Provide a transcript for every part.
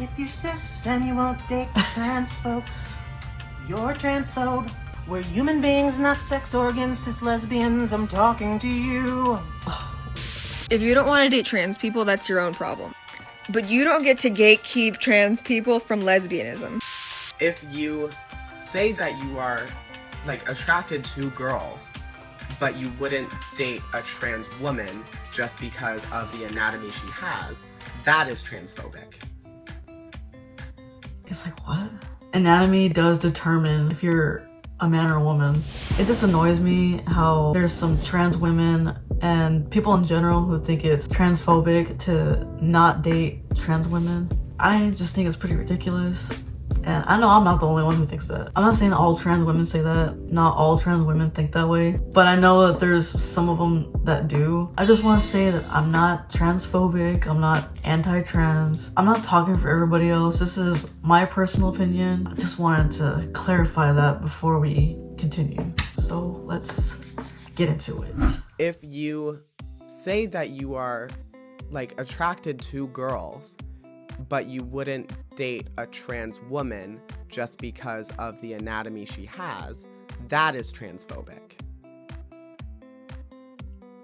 If you're cis and you won't date trans folks, you're transphobe. We're human beings, not sex organs, cis lesbians. I'm talking to you. If you don't want to date trans people, that's your own problem. But you don't get to gatekeep trans people from lesbianism. If you say that you are, attracted to girls, but you wouldn't date a trans woman just because of the anatomy she has, that is transphobic. It's like, what? Anatomy does determine if you're a man or a woman. It just annoys me how there's some trans women and people in general who think it's transphobic to not date trans women. I just think it's pretty ridiculous. And I know I'm not the only one who thinks that. I'm not saying all trans women say that. Not all trans women think that way. But I know that there's some of them that do. I just want to say that I'm not transphobic. I'm not anti-trans. I'm not talking for everybody else. This is my personal opinion. I just wanted to clarify that before we continue. So let's get into it. If you say that you are, attracted to girls, but you wouldn't date a trans woman just because of the anatomy she has, that is transphobic.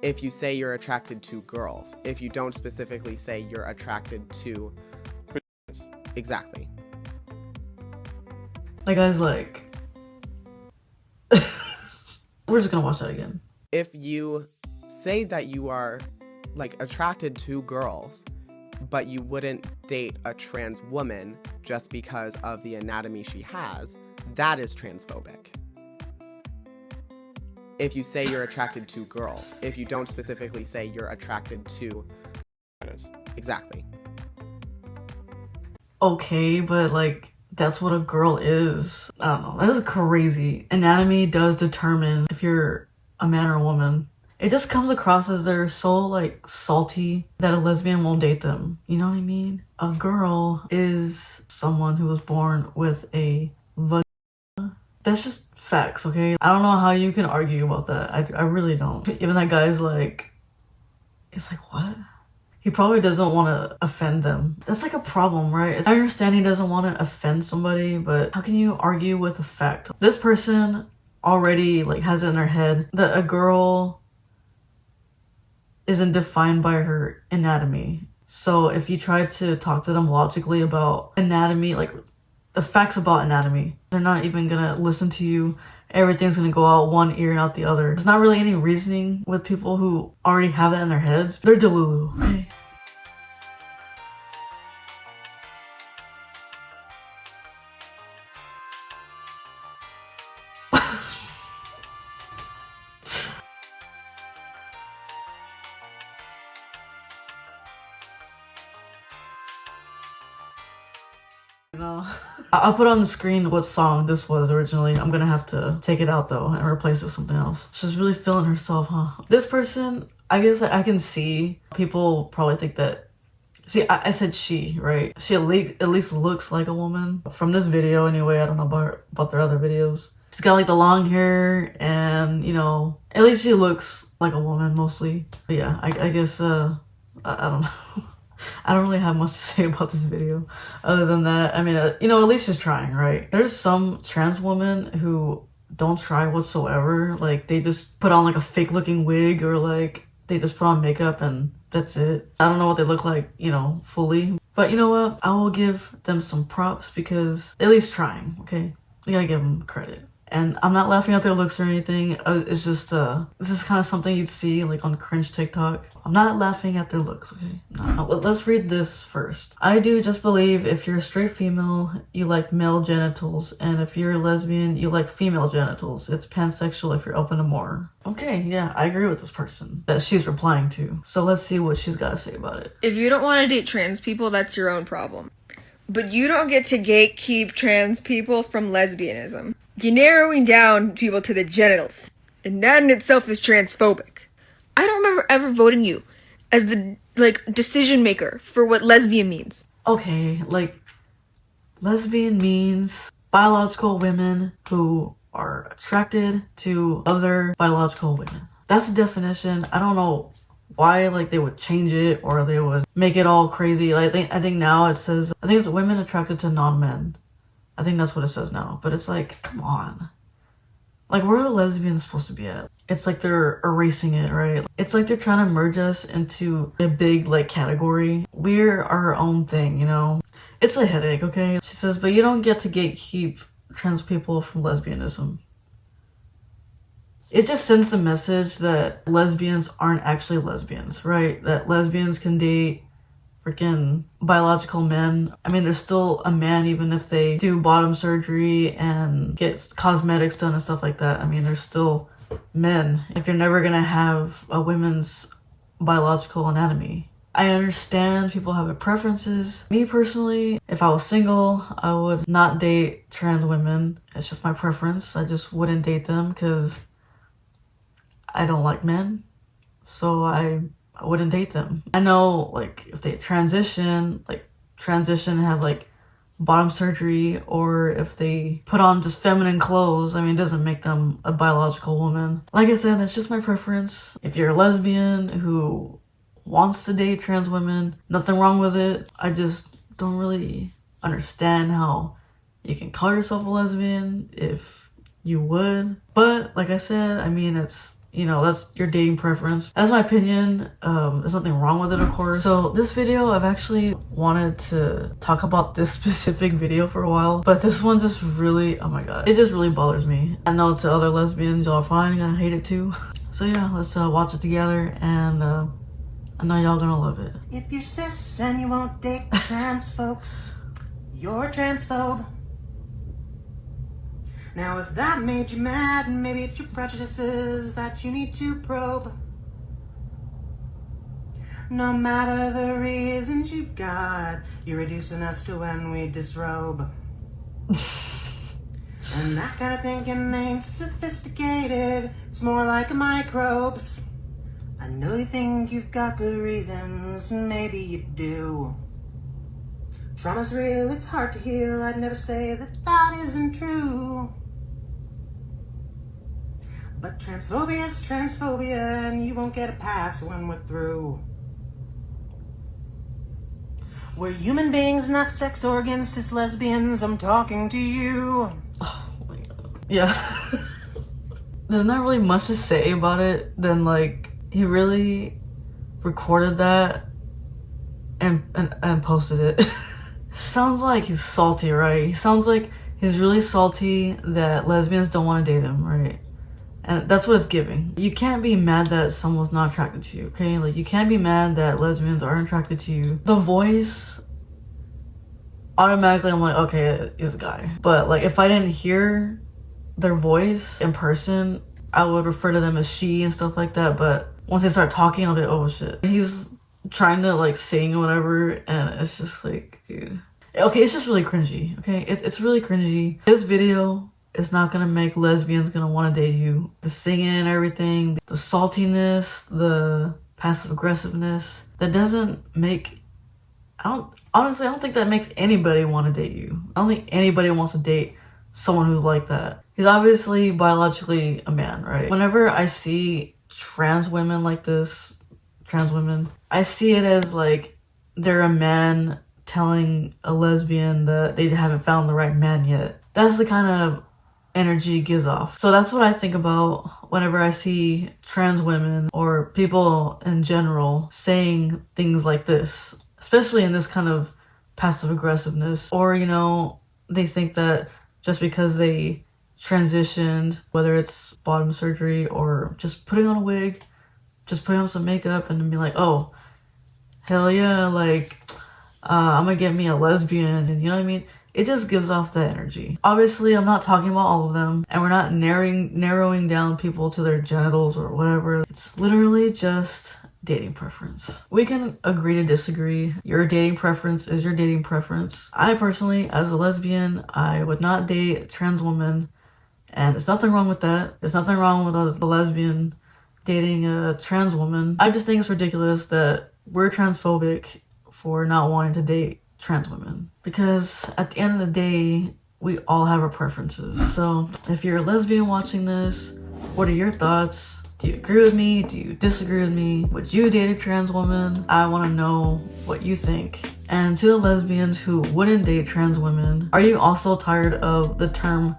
If you say you're attracted to girls, if you don't specifically say you're attracted to... Exactly. Like, guys, we're just gonna watch that again. If you say that you are, attracted to girls, but you wouldn't date a trans woman just because of the anatomy she has, that is transphobic. If you say you're attracted to girls, if you don't specifically say you're attracted to... Exactly. Okay, but that's what a girl is. I don't know. That is crazy. Anatomy does determine if you're a man or a woman. It just comes across as they're so salty that a lesbian won't date them. You know what I mean? A girl is someone who was born with a vagina. That's just facts, okay? I don't know how you can argue about that. I really don't. Even that guy's it's what? He probably doesn't want to offend them. That's a problem, right? I understand he doesn't want to offend somebody, but how can you argue with a fact? This person already has it in their head that a girl isn't defined by her anatomy. So if you try to talk to them logically about anatomy, the facts about anatomy, they're not even gonna listen to you. Everything's gonna go out one ear and out the other. There's not really any reasoning with people who already have that in their heads. They're delulu. Okay. No. I'll put on the screen what song this was originally. I'm gonna have to take it out though and replace it with something else. She's really feeling herself, huh? This person, I guess I can see people probably think that. See, I said she, right? She at least looks like a woman. From this video anyway, I don't know about their other videos. She's got the long hair and, at least she looks like a woman mostly. But yeah, I guess, I don't know. I don't really have much to say about this video other than that. I mean, at least she's trying, right? There's some trans women who don't try whatsoever. They just put on a fake looking wig or they just put on makeup and that's it. I don't know what they look like, fully. But you know what? I will give them some props because they're at least trying, okay? You gotta give them credit. And I'm not laughing at their looks or anything. It's just, this is kind of something you'd see on cringe TikTok. I'm not laughing at their looks, okay? No. Let's read this first. I do just believe if you're a straight female, you like male genitals. And if you're a lesbian, you like female genitals. It's pansexual if you're open to more. Okay, yeah, I agree with this person that she's replying to. So let's see what she's got to say about it. If you don't want to date trans people, that's your own problem. But you don't get to gatekeep trans people from lesbianism. You're narrowing down people to the genitals, and that in itself is transphobic. I don't remember ever voting you as the, decision maker for what lesbian means. Okay, lesbian means biological women who are attracted to other biological women. That's the definition. I don't know why like they would change it or they would make it all crazy. Like I think now it says, I think it's women attracted to non-men. I think that's what it says now. But it's like, come on. Like, where are the lesbians supposed to be at? It's like they're erasing it, right? It's like they're trying to merge us into a big like category. We're our own thing, you know? It's a headache, okay? She says, but you don't get to gatekeep trans people from lesbianism. It just sends the message that lesbians aren't actually lesbians, right? That lesbians can date freaking biological men. I mean, they're still a man even if they do bottom surgery and get cosmetics done and stuff like that. I mean, they're still men. Like, you're never gonna have a women's biological anatomy. I understand people have preferences. Me personally, if I was single, I would not date trans women. It's just my preference. I just wouldn't date them because I don't like men, so I wouldn't date them. I know, like, if they transition and have like bottom surgery, or if they put on just feminine clothes, I mean, it doesn't make them a biological woman. Like I said, it's just my preference. If you're a lesbian who wants to date trans women, nothing wrong with it. I just don't really understand how you can call yourself a lesbian if you would. But like I said, I mean, it's, you know, that's your dating preference. That's my opinion. There's nothing wrong with it, of course. So this video, I've actually wanted to talk about this specific video for a while, but this one just really, oh my god, it just really bothers me. I know to other lesbians, y'all are probably gonna hate it too. So yeah, let's watch it together, and I know y'all gonna love it. If you're cis and you won't date trans folks, you're transphobe. Now if that made you mad, maybe it's your prejudices that you need to probe. No matter the reasons you've got, you're reducing us to when we disrobe. And that kind of thinking ain't sophisticated, it's more like microbes. I know you think you've got good reasons, maybe you do. Trauma's real, it's hard to heal, I'd never say that that isn't true. But transphobia's transphobia, and you won't get a pass when we're through. We're human beings, not sex organs, cis lesbians, I'm talking to you. Oh my god. Yeah. There's not really much to say about it than, like, he really recorded that and posted it. Sounds like he's salty, right? He sounds like he's really salty that lesbians don't want to date him, right? And that's what it's giving. You can't be mad that someone's not attracted to you, okay? Like, you can't be mad that lesbians aren't attracted to you. The voice, automatically I'm like, okay, he's a guy. But like, if I didn't hear their voice in person, I would refer to them as she and stuff like that. But once they start talking, I'll be like, oh shit. He's trying to like sing or whatever, and it's just like, dude. Okay, it's just really cringy, okay? It's really cringy. This video is not gonna make lesbians gonna want to date you. The singing and everything, the saltiness, the passive aggressiveness, that doesn't make, honestly, I don't think that makes anybody want to date you. I don't think anybody wants to date someone who's like that. He's obviously biologically a man, right? Whenever I see trans women like this, trans women, I see it as like they're a man telling a lesbian that they haven't found the right man yet. That's the kind of energy it gives off. So that's what I think about whenever I see trans women or people in general saying things like this, especially in this kind of passive aggressiveness. Or, you know, they think that just because they transitioned, whether it's bottom surgery or just putting on a wig, just putting on some makeup and be like, oh, hell yeah, like, I'm gonna get me a lesbian, and you know what I mean? It just gives off that energy. Obviously, I'm not talking about all of them, and we're not narrowing down people to their genitals or whatever. It's literally just dating preference. We can agree to disagree. Your dating preference is your dating preference. I personally, as a lesbian, I would not date a trans woman, and there's nothing wrong with that. There's nothing wrong with a lesbian dating a trans woman. I just think it's ridiculous that we're transphobic for not wanting to date trans women, because at the end of the day, we all have our preferences. So if you're a lesbian watching this, what are your thoughts? Do Do you agree with me? Do you disagree with me? Would you date a trans woman? I want to know what you think. And to the lesbians who wouldn't date trans women, are you also tired of the term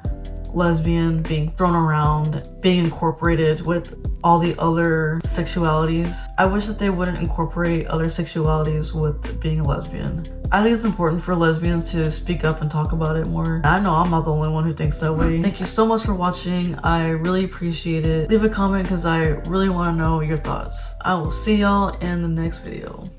lesbian being thrown around, being incorporated with all the other sexualities? I wish that they wouldn't incorporate other sexualities with being a lesbian. I think it's important for lesbians to speak up and talk about it more. I know I'm not the only one who thinks that way. Thank you so much for watching. I really appreciate it. Leave a comment because I really want to know your thoughts. I will see y'all in the next video.